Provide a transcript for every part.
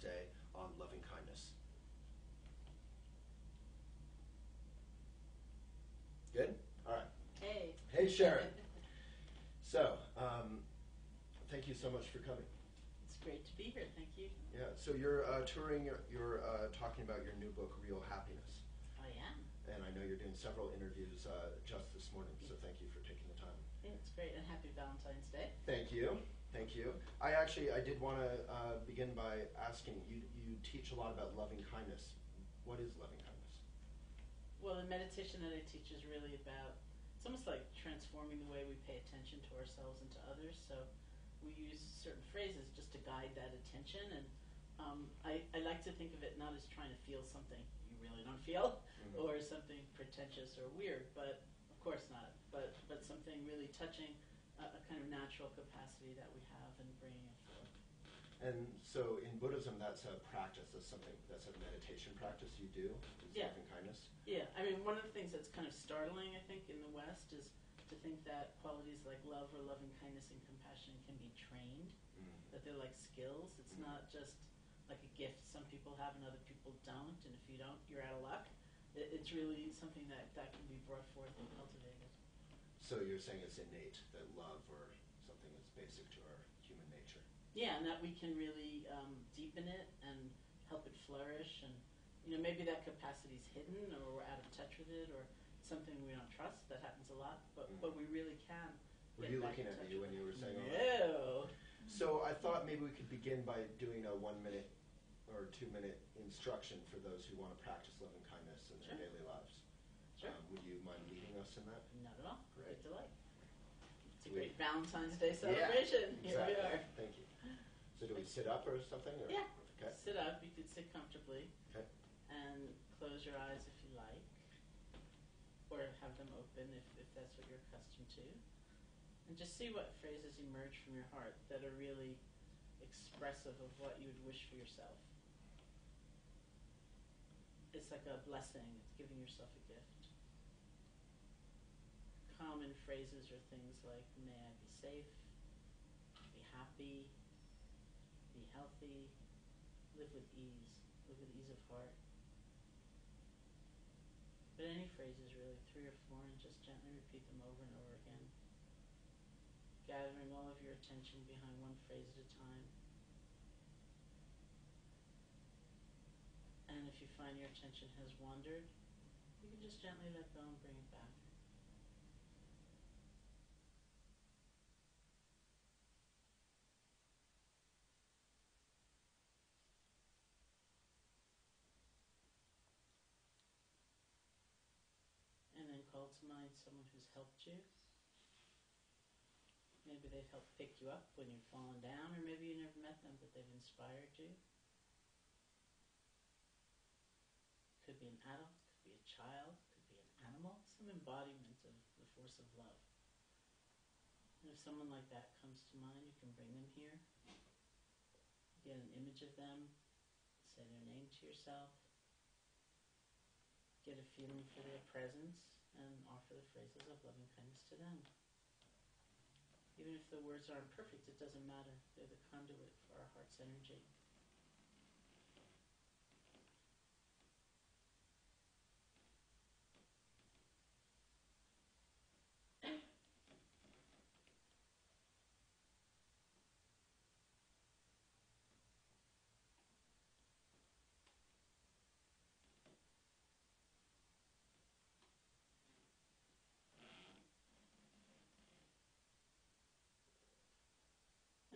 today on loving kindness. Good? All right. Hey. Hey, Sharon. So, thank you so much for coming. It's great to be here. Thank you. Yeah, so you're touring, you're talking about your new book, Real Happiness. I am. And I know you're doing several interviews just this morning, so thank you for taking the time. Yeah, it's great, and happy Valentine's Day. Thank you. Thank you. I did want to begin by asking, you teach a lot about loving kindness. What is loving kindness? Well, the meditation that I teach is really about, it's almost like transforming the way we pay attention to ourselves and to others. So we use certain phrases just to guide that attention. And I like to think of it not as trying to feel something you really don't feel, or something pretentious or weird, but of course not. But something really touching a kind of natural capacity that we have and bringing it forth. And so in Buddhism, that's a practice. That's a meditation practice you do, is loving kindness? Yeah, I mean, one of the things that's kind of startling, I think, in the West is to think that qualities like love or loving kindness and compassion can be trained, that they're like skills. It's not just like a gift some people have and other people don't, and if you don't, you're out of luck. It's really something that can be brought forth and cultivated. So you're saying it's innate, that love or something is basic to our human nature. Yeah, and that we can really deepen it and help it flourish. And maybe that capacity's hidden, or we're out of touch with it, or something we don't trust. That happens a lot, but we really can. Were you looking at me when you were saying all that? No. So I thought maybe we could begin by doing a 1 minute or 2 minute instruction for those who want to practice loving kindness in their daily lives. Sure. Would you mind leading us in that? Not at all. Great. Good delight. It's a great Valentine's Day celebration. Yeah, Here exactly. we are. Thank you. So do we sit up or something? Or? Yeah. Okay. Sit up. You could sit comfortably. Okay. And close your eyes if you like. Or have them open if that's what you're accustomed to. And just see what phrases emerge from your heart that are really expressive of what you would wish for yourself. It's like a blessing. It's giving yourself a gift. Common phrases are things like, may I be safe, be happy, be healthy, live with ease of heart. But any phrases really, 3 or 4, and just gently repeat them over and over again. Gathering all of your attention behind one phrase at a time. And if you find your attention has wandered, you can just gently let go and bring it back. And then call to mind someone who's helped you. Maybe they've helped pick you up when you've fallen down, or maybe you never met them, but they've inspired you. Could be an adult, could be a child, could be an animal, some embodiment of the force of love. And if someone like that comes to mind, you can bring them here. Get an image of them, say their name to yourself, get a feeling for their presence, and offer the phrases of loving kindness to them. Even if the words aren't perfect, it doesn't matter. They're the conduit for our heart's energy.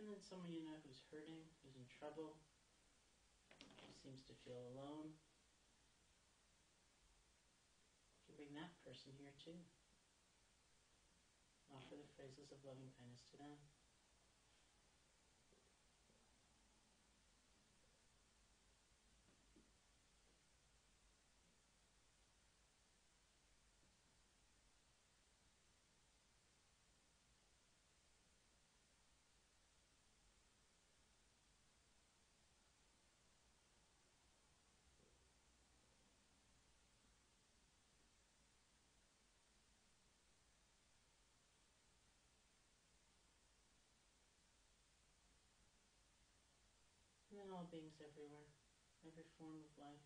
And then someone you know who's hurting, who's in trouble, who seems to feel alone. You can bring that person here too. Offer the phrases of loving kindness to them. And then all beings everywhere, every form of life,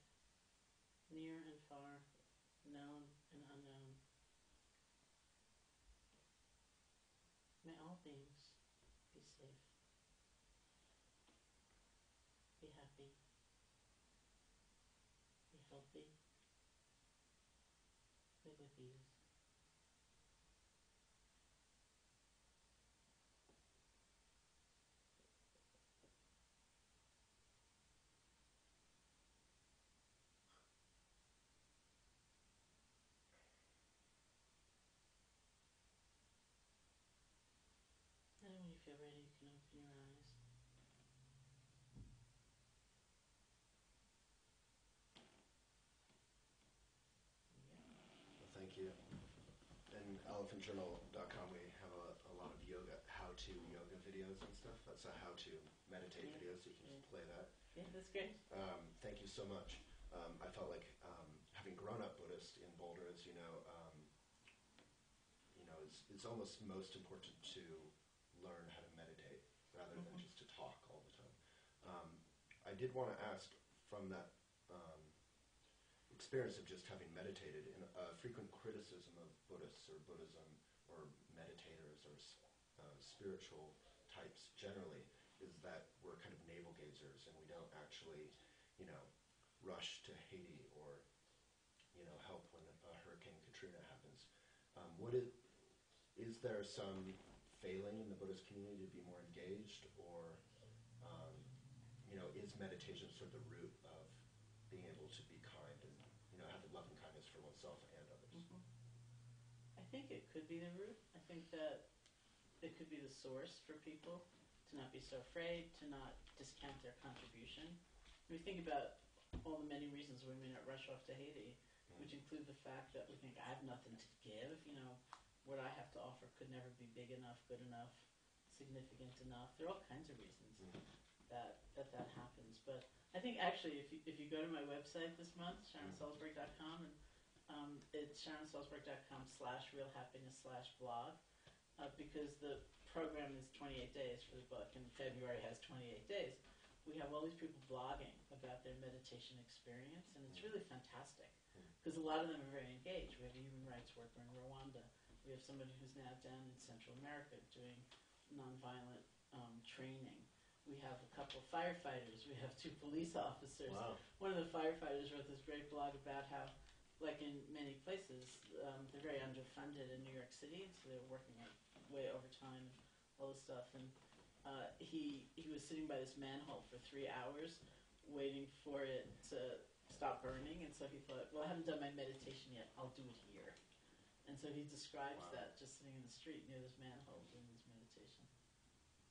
near and far, known and unknown. May all beings be safe, be happy, be healthy, live with ease. And when you feel ready, you can open your eyes. Well, thank you. In elephantjournal.com we have a lot of yoga, how-to yoga videos and stuff. That's a how-to meditate video, so you can just play that. Yeah, that's great. Thank you so much. I felt like having grown up Buddhist in Boulder, as you know, it's almost most important to learn how to meditate rather than just to talk all the time. I did want to ask, from that experience of just having meditated, in a frequent criticism of Buddhists or Buddhism or meditators or spiritual types generally is that we're kind of navel gazers and we don't actually, rush to Haiti or, help when Hurricane Katrina happens. Is there some failing in the Buddhist community to be more engaged, or is meditation sort of the root of being able to be kind and have the loving kindness for oneself and others? I think it could be the root. I think that it could be the source for people to not be so afraid, to not discount their contribution. When we think about all the many reasons we may not rush off to Haiti, which include the fact that we think I have nothing to give, what I have to offer could never be big enough, good enough, significant enough. There are all kinds of reasons that happens. But I think actually if you go to my website this month, SharonSalzberg.com, and it's SharonSalzberg.com/realhappiness/blog, because the program is 28 days for the book, and February has 28 days. We have all these people blogging about their meditation experience, and it's really fantastic because a lot of them are very engaged. We have a human rights worker in Rwanda. We have somebody who's now down in Central America doing nonviolent training. We have a couple of firefighters. We have 2 police officers. Wow. One of the firefighters wrote this great blog about how, like in many places, they're very underfunded in New York City, so they're working way overtime and all this stuff. And he was sitting by this manhole for 3 hours waiting for it to stop burning, and so he thought, well, I haven't done my meditation yet, I'll do it here. And so he describes that, just sitting in the street near this manhole doing his meditation.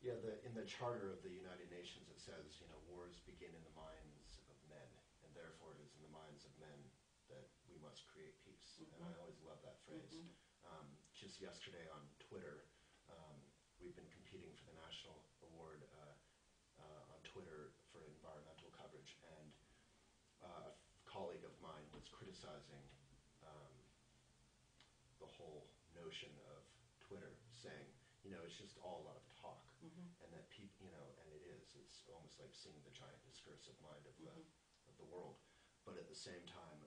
Yeah, in the Charter of the United Nations it says, wars begin in the minds of men, and therefore it is in the minds of men that we must create peace. And I always love that phrase. Just yesterday on Twitter, we've been competing for the national award on Twitter for environmental coverage, and a colleague of mine was criticizing the whole notion of Twitter, saying, it's just all a lot of talk, and that people, and it's almost like seeing the giant discursive mind of the world. But at the same time,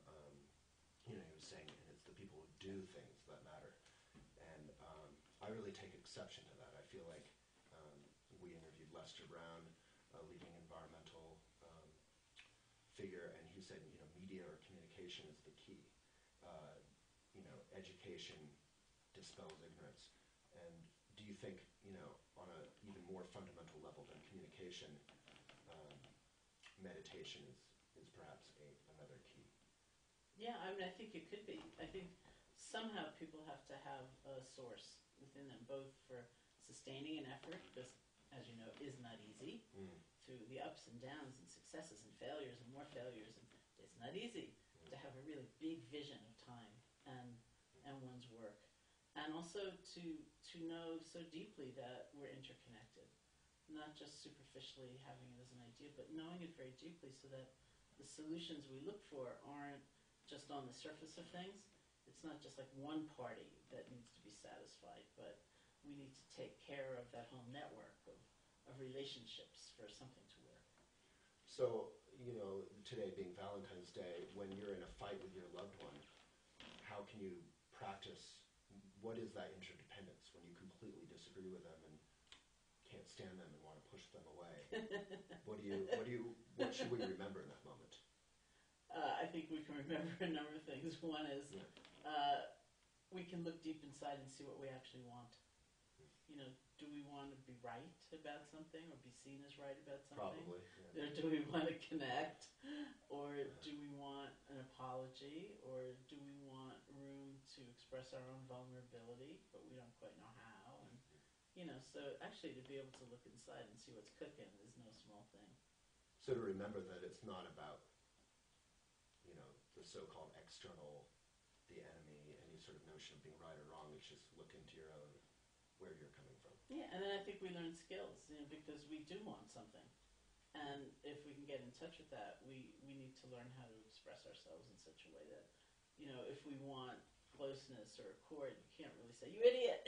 he was saying, and it's the people who do things that matter. And I really take exception to that. I feel like we interviewed Lester Brown, a leading environmental figure, and he said, media or communication is the key. Education dispels ignorance. And do you think, on an even more fundamental level than communication, meditation is perhaps another key? Yeah, I think it could be. I think somehow people have to have a source within them, both for sustaining an effort, because, as you know, it is not easy, through the ups and downs and successes and failures and more failures. And it's not easy to have a really big vision of time and one's work. And also to know so deeply that we're interconnected, not just superficially having it as an idea, but knowing it very deeply so that the solutions we look for aren't just on the surface of things. It's not just like one party that needs to be satisfied, but we need to take care of that whole network of relationships for something to work. So, today being Valentine's Day, when you're in a fight with your loved one, how can you practice, what is that interdependence when you completely disagree with them and can't stand them and want to push them away? What should we remember in that moment? I think we can remember a number of things. One is we can look deep inside and see what we actually want. Do we want to be right about something or be seen as right about something? Probably. Or Yeah. do we want to connect? Or do we want an apology? Or do we want room to express our own vulnerability, but we don't quite know how? And, so actually to be able to look inside and see what's cooking is no small thing. So to remember that it's not about, the so-called external, the enemy, any sort of notion of being right or wrong. It's just look into your own, where you're coming from. Yeah, and then I think we learn skills, because we do want something. And if we can get in touch with that, we need to learn how to express ourselves in such a way that, if we want closeness or accord, you can't really say, you idiot,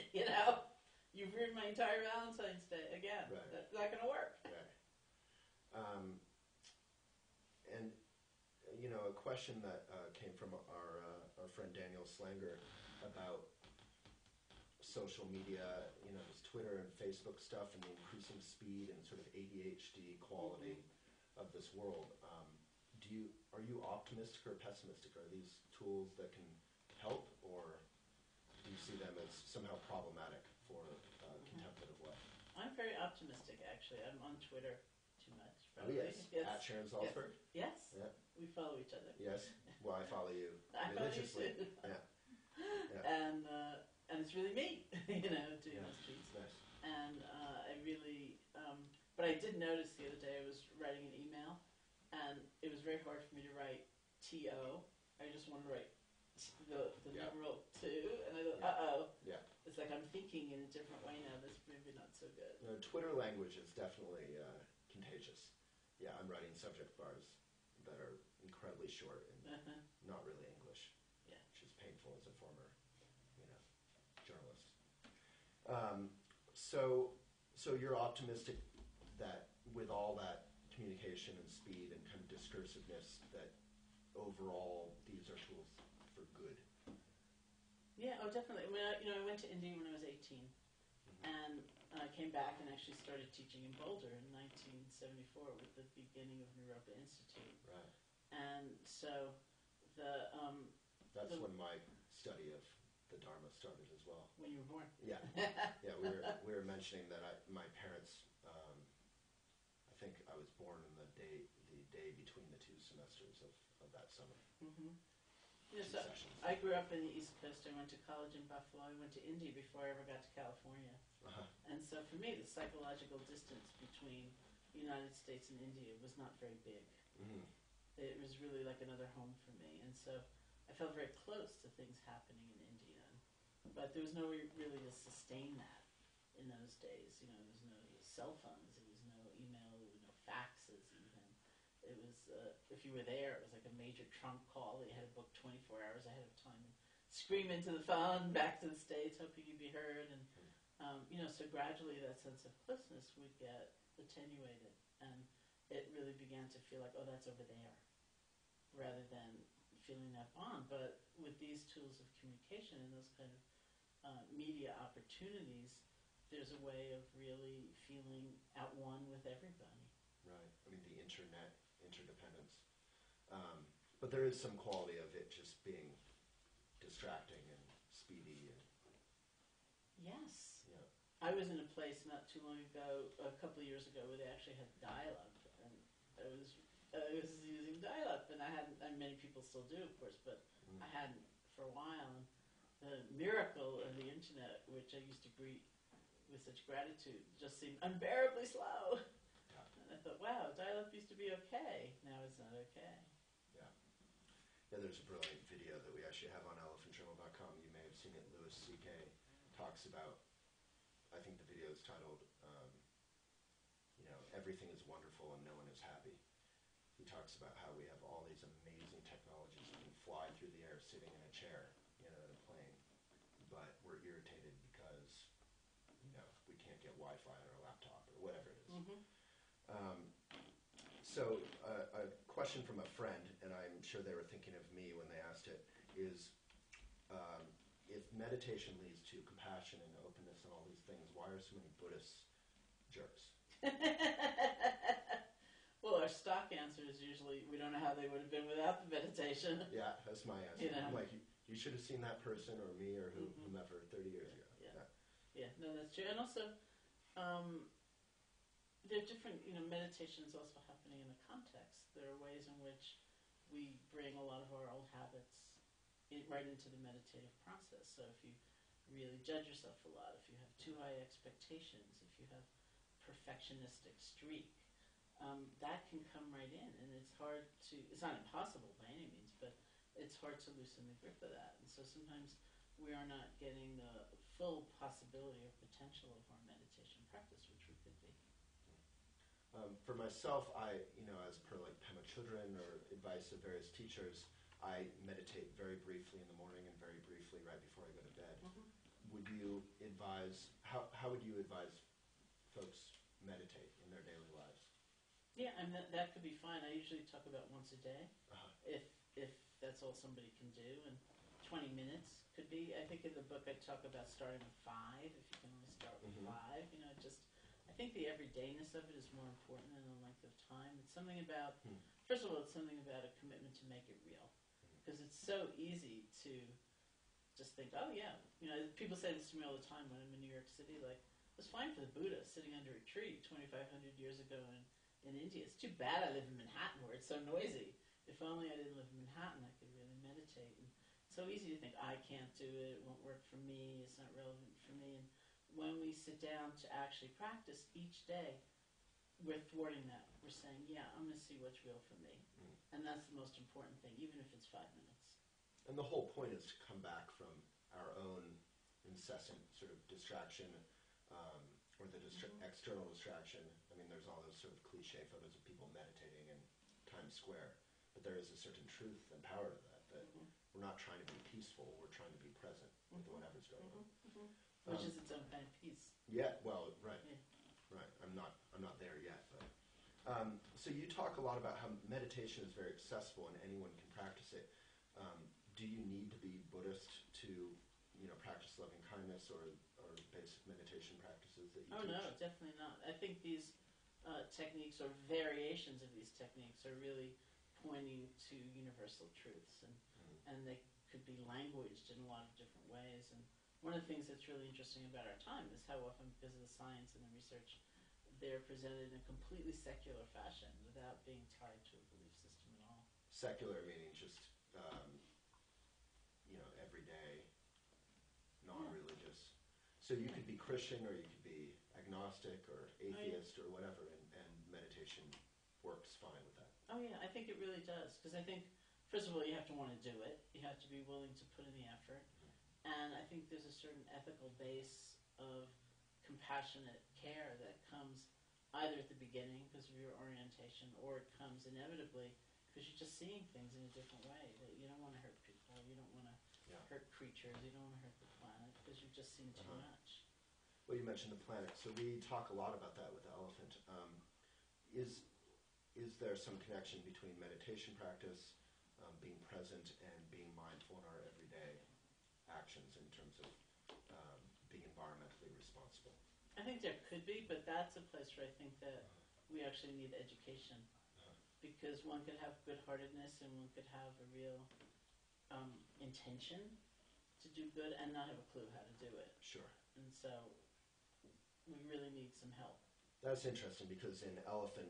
you've ruined my entire Valentine's Day again. Right. That's not going to work. Right. And a question that came from our friend Daniel Slanger about social media, this Twitter and Facebook stuff and the increasing speed and sort of ADHD quality of this world. Are you optimistic or pessimistic? Are these tools that can help, or do you see them as somehow problematic for contemplative life? I'm very optimistic, actually. I'm on Twitter too much, Oh, probably. yes. At Sharon Salzberg? Yes. Yeah. We follow each other. Yes. Well, I follow you I follow you religiously. too. Yeah. And it's really me, doing those tweets. Nice. And I really, but I did notice the other day I was writing an email, and it was very hard for me to write T-O. I just wanted to write the numeral 2, and I thought, uh-oh. Yeah. It's like I'm thinking in a different way now. That's maybe not so good. Twitter language is definitely contagious. Yeah, I'm writing subject bars that are incredibly short and not really English. Yeah. Which is painful as a former, journalist. So you're optimistic that with all that communication and speed and kind of discursiveness, that overall these are tools for good. Yeah, oh, definitely. I mean, I went to India when I was 18, and I came back and actually started teaching in Boulder in 1974 with the beginning of Naropa Institute. Right. And so that's when my study of the Dharma started as well. When you were born. Yeah. Yeah, we were mentioning that my parents, I think I was born in the day between the two semesters of that summer. Mm-hmm. So I grew up in the East Coast. I went to college in Buffalo. I went to India before I ever got to California. And so for me, the psychological distance between the United States and India was not very big. Mm-hmm. It was really like another home for me. And so I felt very close to things happening in India. But there was no way really to sustain that in those days. There was no cell phones. There was no email. There was no faxes even. It was, if you were there, it was like a major trunk call that you had to book 24 hours ahead of time and scream into the phone back to the States hoping you'd be heard. And, so gradually that sense of closeness would get attenuated. And it really began to feel like, oh, that's over there, rather than feeling that bond. But with these tools of communication and those kind of media opportunities, there's a way of really feeling at one with everybody. Right. I mean, the internet, interdependence. But there is some quality of it just being distracting and speedy. Yes. Yeah. I was in a place not too long ago, a couple of years ago, where they actually had dial-up, and I was using dial-up, and I hadn't. And many people still do, of course, but I hadn't for a while. And the miracle of the internet, which I used to greet with such gratitude, just seemed unbearably slow. Yeah. And I thought, wow, dial-up used to be okay. Now it's not okay. Yeah. Yeah, there's a brilliant video that we actually have on elephantjournal.com. You may have seen it. Louis C.K. talks about, I think the video is titled, Everything is Wonderful and No One is Happy. He talks about how we have all these amazing technologies. We can fly through the air sitting in a chair, in a plane, but we're irritated because, we can't get Wi-Fi on our laptop or whatever it is. Mm-hmm. So question from a friend, and I'm sure they were thinking of me when they asked it, is if meditation leads to compassion and openness and all these things, why are so many Buddhists jerks? Well, our stock answer is usually, we don't know how they would have been without the meditation. Yeah, that's my answer. You know? I'm like, you should have seen that person or me or whomever 30 years ago. Yeah, no, that's true. And also, there are different, meditation is also happening in a context. There are ways in which we bring a lot of our old habits right into the meditative process. So if you really judge yourself a lot, if you have too high expectations, if you have perfectionistic streak, that can come right in, and it's not impossible by any means, but it's hard to loosen the grip of that. And so sometimes we are not getting the full possibility or potential of our meditation practice, which we could be. For myself, as per like Pema Chodron or advice of various teachers, I meditate very briefly in the morning and very briefly right before I go to bed. Would you advise, how would you advise folks meditate in their daily lives? Yeah, and that could be fine. I usually talk about once a day, if that's all somebody can do, and 20 minutes could be. I think in the book I talk about starting with 5, if you can only start with 5. I think the everydayness of it is more important than the length of time. It's something about, first of all, it's something about a commitment to make it real, because it's so easy to just think, oh yeah, people say this to me all the time when I'm in New York City, like, it was fine for the Buddha sitting under a tree 2,500 years ago in India. It's too bad I live in Manhattan where it's so noisy. If only I didn't live in Manhattan, I could really meditate. And it's so easy to think, I can't do it, it won't work for me, it's not relevant for me. And when we sit down to actually practice each day, we're thwarting that. We're saying, yeah, I'm going to see what's real for me. And that's the most important thing, even if it's 5 minutes. And the whole point is to come back from our own incessant sort of distraction, or the external distraction. I mean, there's all those sort of cliche photos of people meditating in Times Square, but there is a certain truth and power to that we're not trying to be peaceful, we're trying to be present with whatever's going on. Which is its own kind of peace. Yeah, well, right. Yeah. Right. I'm not there yet, but so you talk a lot about how meditation is very accessible and anyone can practice it. Do you need to be Buddhist to practice loving kindness or basic meditation practices that you teach? No, definitely not. I think these techniques or variations of these techniques are really pointing to universal truths, and they could be languaged in a lot of different ways. And one of the things that's really interesting about our time is how often, because of the science and the research, they're presented in a completely secular fashion without being tied to a belief system at all. Secular meaning just everyday, non-religious. So you could be Christian or you could be agnostic or atheist or whatever, and meditation works fine with that. Oh yeah, I think it really does, because I think, first of all, you have to want to do it. You have to be willing to put in the effort. And I think there's a certain ethical base of compassionate care that comes either at the beginning because of your orientation, or it comes inevitably because you're just seeing things in a different way. That you don't want to hurt people, you don't want to hurt creatures, you don't want to hurt the planet because you've just seen too much. Well, you mentioned the planet, so we talk a lot about that with the elephant. Is there some connection between meditation practice, being present, and being mindful in our everyday actions in terms of being environmentally responsible? I think there could be, but that's a place where I think that we actually need education, because one could have good-heartedness and one could have a real intention to do good and not have a clue how to do it. Sure. And so we really need some help. That's interesting, because in elephant,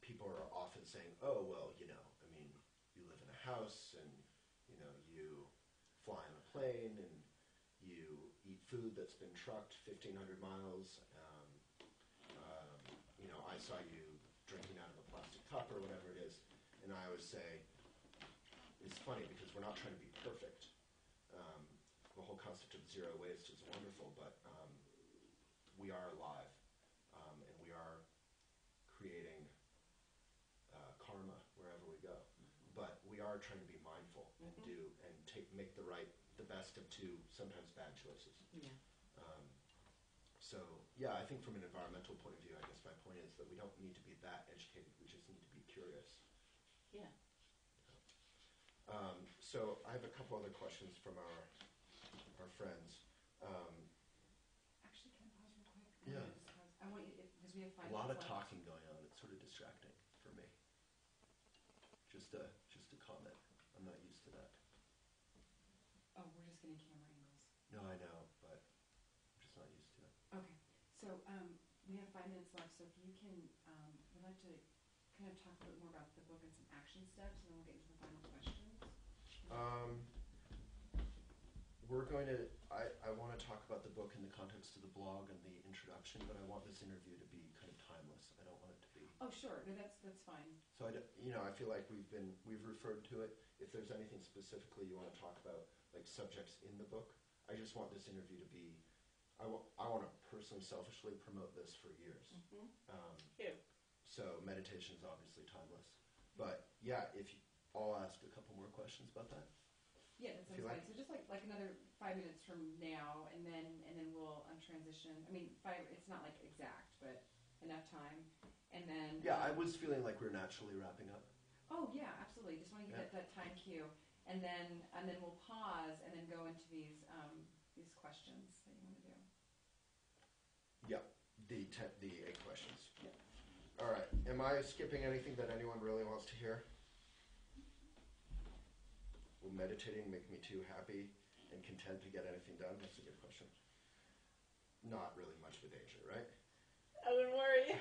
people are often saying, oh, well, you live in a house and, you fly on a plane and you eat food that's been trucked 1,500 miles. I saw you drinking out of a plastic cup or whatever it is. And I always say, it's funny because we're not trying to be perfect. The whole concept of zero waste is wonderful, but we are alive, and we are creating karma wherever we go. But we are trying to be mindful and make the best of two, sometimes bad choices. Yeah. So, yeah, I think from an environmental point of view, I guess my point is that we don't need to be that educated. We just need to be Yeah. So I have a couple other questions from our friends. Actually, can I pause real quick? Yeah. I want you, because we have 5 A lot of minutes left. talking going on. It's sort of distracting for me. Just a comment. I'm not used to that. Oh, we're just getting camera angles. No, I know, but I'm just not used to it. Okay, so we have 5 minutes left, so if you can, we'd like to kind of talk a bit more about the book and some action steps, and then we'll get into the final questions. We're going to, I want to talk about the book in the context of the blog and the introduction, but I want this interview to be kind of timeless. I don't want it to be. Oh, sure, no, that's fine. So I feel like we've referred to it. If there's anything specifically you want to talk about, like subjects in the book, I just want this interview to be, I want to personally, selfishly promote this for years. Here. So meditation is obviously timeless. But yeah, I'll ask a couple more questions about that. Yeah, that sounds fine. So just like another 5 minutes from now, and then we'll transition. I mean, 5. It's not like exact, but enough time. And then yeah, I was feeling like we're naturally wrapping up. Oh yeah, absolutely. Just want to get that time cue, and then we'll pause and then go into these questions that you want to do. Yeah, the 8 questions. Yep. All right. Am I skipping anything that anyone really wants to hear? Will meditating make me too happy and content to get anything done? That's a good question. Not really much of a danger, right? I wouldn't worry.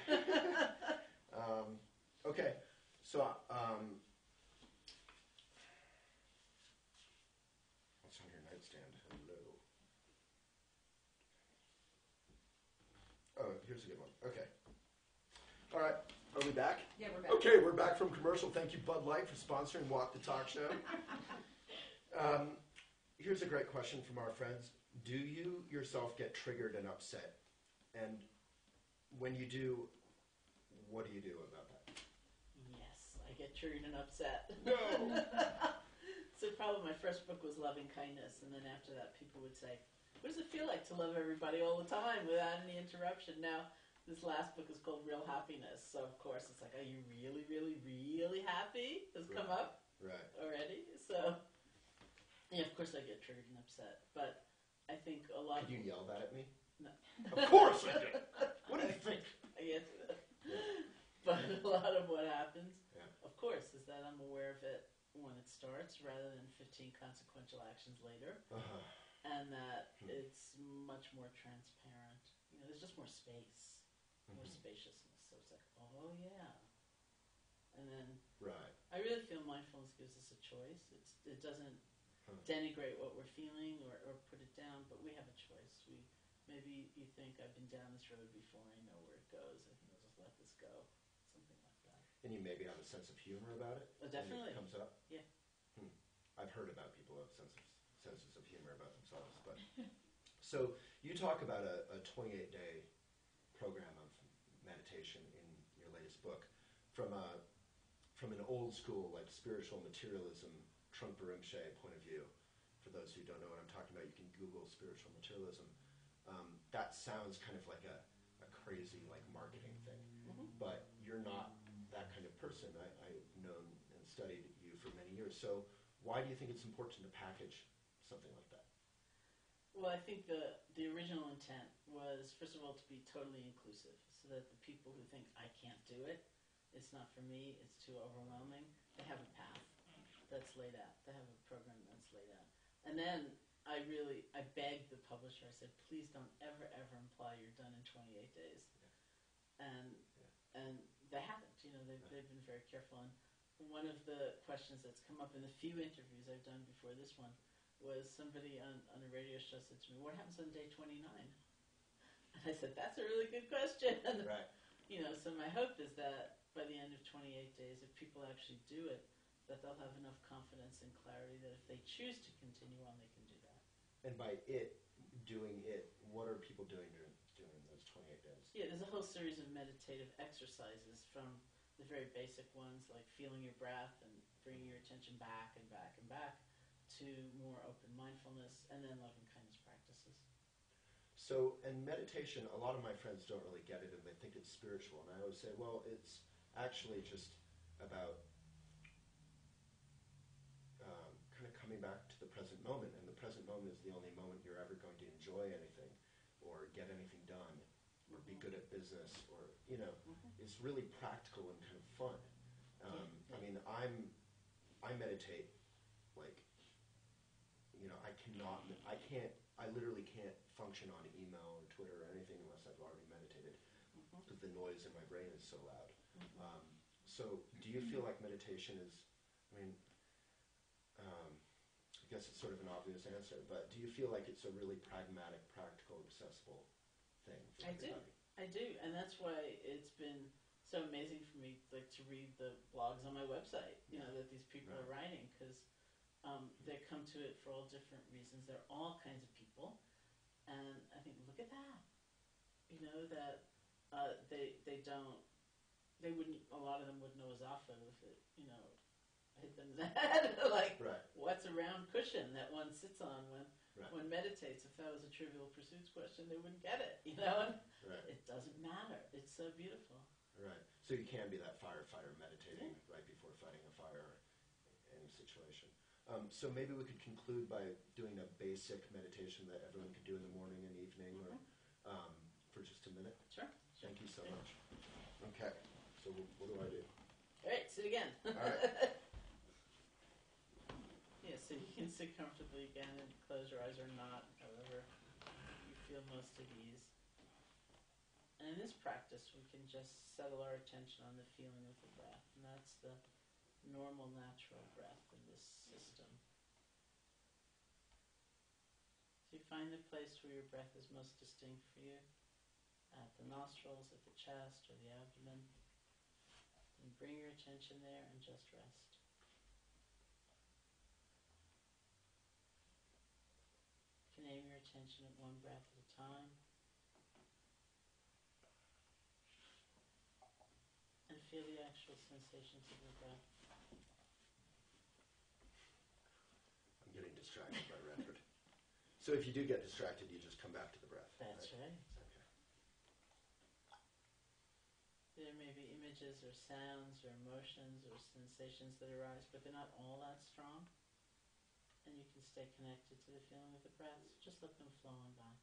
Okay, so what's on your nightstand? Hello. Oh, here's a good one. Okay. All right. Are we back? Yeah, we're back. Okay, we're back from commercial. Thank you, Bud Light, for sponsoring Walk the Talk Show. Here's a great question from our friends. Do you yourself get triggered and upset? And when you do, what do you do about that? Yes, I get triggered and upset. No! So probably my first book was Loving Kindness, and then after that people would say, what does it feel like to love everybody all the time without any interruption? Now, this last book is called Real Happiness, so of course it's like, are you really, really, really happy? Has come up already. So, yeah, of course I get triggered and upset, but I think a lot Could you yell that at me? No. Of course I do. What do you think? I guess. But a lot of what happens, of course, is that I'm aware of it when it starts rather than 15 consequential actions later. And that it's much more transparent. There's just more space, more spaciousness. So it's like, oh yeah. And then I really feel mindfulness gives us a choice. It doesn't denigrate what we're feeling or put it down, but we have a choice. Maybe you think, I've been down this road before, I know where it goes, I think I'll just let this go. Something like that. And you maybe have a sense of humor about it? Oh, definitely. When it comes up? Yeah. I've heard about people who have senses of humor about themselves. But so you talk about a 28-day program of meditation in your latest book from an old school, like spiritual materialism, Trungpa Rinpoche point of view. For those who don't know what I'm talking about, you can Google spiritual materialism. That sounds kind of like a crazy like marketing thing, but you're not that kind of person. I've known and studied you for many years. So why do you think it's important to package something like that? Well, I think the original intent was, first of all, to be totally inclusive, so that the people who think, I can't do it, it's not for me, it's too overwhelming, they have a path that's laid out. They have a program that's laid out. And then I begged the publisher, I said, please don't ever imply you're done in 28 days. And they haven't, they've been very careful. And one of the questions that's come up in the few interviews I've done before this one was somebody on a radio show said to me, what happens on day 29? And I said, that's a really good question. Right. So my hope is that by the end of 28 days, if people actually do it, that they'll have enough confidence and clarity that if they choose to continue on, they can do that. And by doing it, what are people doing during those 28 days? Yeah, there's a whole series of meditative exercises, from the very basic ones like feeling your breath and bringing your attention back and back and back, to more open mindfulness, and then loving kindness practices. So, and meditation, a lot of my friends don't really get it and they think it's spiritual. And I always say, well, it's actually just about back to the present moment, and the present moment is the only moment you're ever going to enjoy anything or get anything done or be good at business or, it's really practical and kind of fun. I mean, I meditate like, I literally can't function on email or Twitter or anything unless I've already meditated because the noise in my brain is so loud. So do you feel like meditation is, I mean, I guess it's sort of an obvious answer, but do you feel like it's a really pragmatic, practical, accessible thing for everybody? I do, and that's why it's been so amazing for me, like, to read the blogs on my website, that these people are writing, because they come to it for all different reasons. There are all kinds of people, and I think, look at that, that they wouldn't, a lot of them wouldn't know Zafa if it, hit them in the head, like, what's a round cushion that one sits on when one meditates? If that was a Trivial Pursuits question, they wouldn't get it, and it doesn't matter. It's so beautiful. Right. So you can be that firefighter meditating right before fighting a fire or any situation. So maybe we could conclude by doing a basic meditation that everyone could do in the morning and evening or for just a minute. Sure. Thank you so much. Okay. So what do I do? All right, sit again. All right. Yeah, so you can sit comfortably again and close your eyes or not, however you feel most at ease. And in this practice, we can just settle our attention on the feeling of the breath, and that's the normal, natural breath in this system. So you find the place where your breath is most distinct for you, at the nostrils, at the chest, or the abdomen, and bring your attention there and just rest. You can aim your attention at one breath at a time, and feel the actual sensations of your breath. I'm getting distracted by Redford. So if you do get distracted, you just come back to the breath. That's right. Okay. There may be images or sounds or emotions or sensations that arise, but they're not all that strong. And you can stay connected to the feeling of the breath. So just let them flow on by.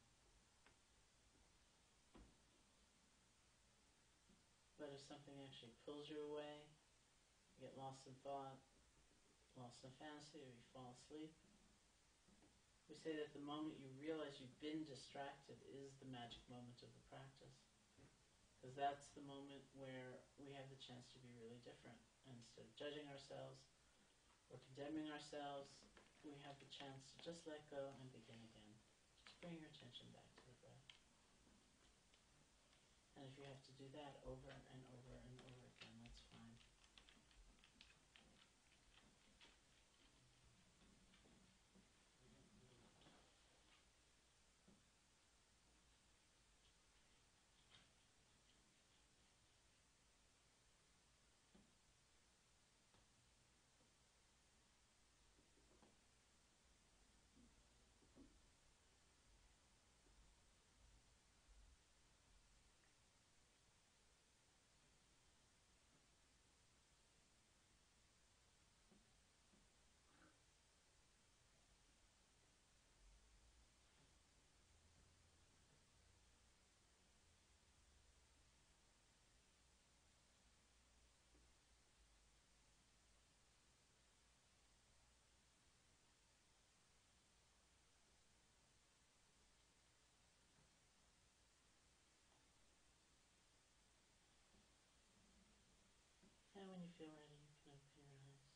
But if something actually pulls you away, you get lost in thought, lost in fantasy, or you fall asleep, we say that the moment you realize you've been distracted is the magic moment of the practice. Because that's the moment where we have the chance to be really different. And instead of judging ourselves or condemning ourselves, we have the chance to just let go and begin again. Just bring your attention back to the breath. And if you have to do that over and over and over again, that's fine. And when you feel ready, you can open your eyes.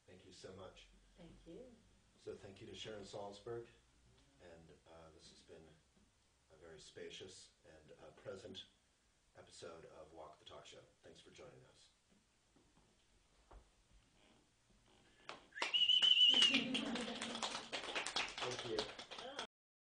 Thank you so much. Thank you. So thank you to Sharon Salzberg, and this has been a very spacious and present episode of Walk the Talk Show. Thanks for joining us.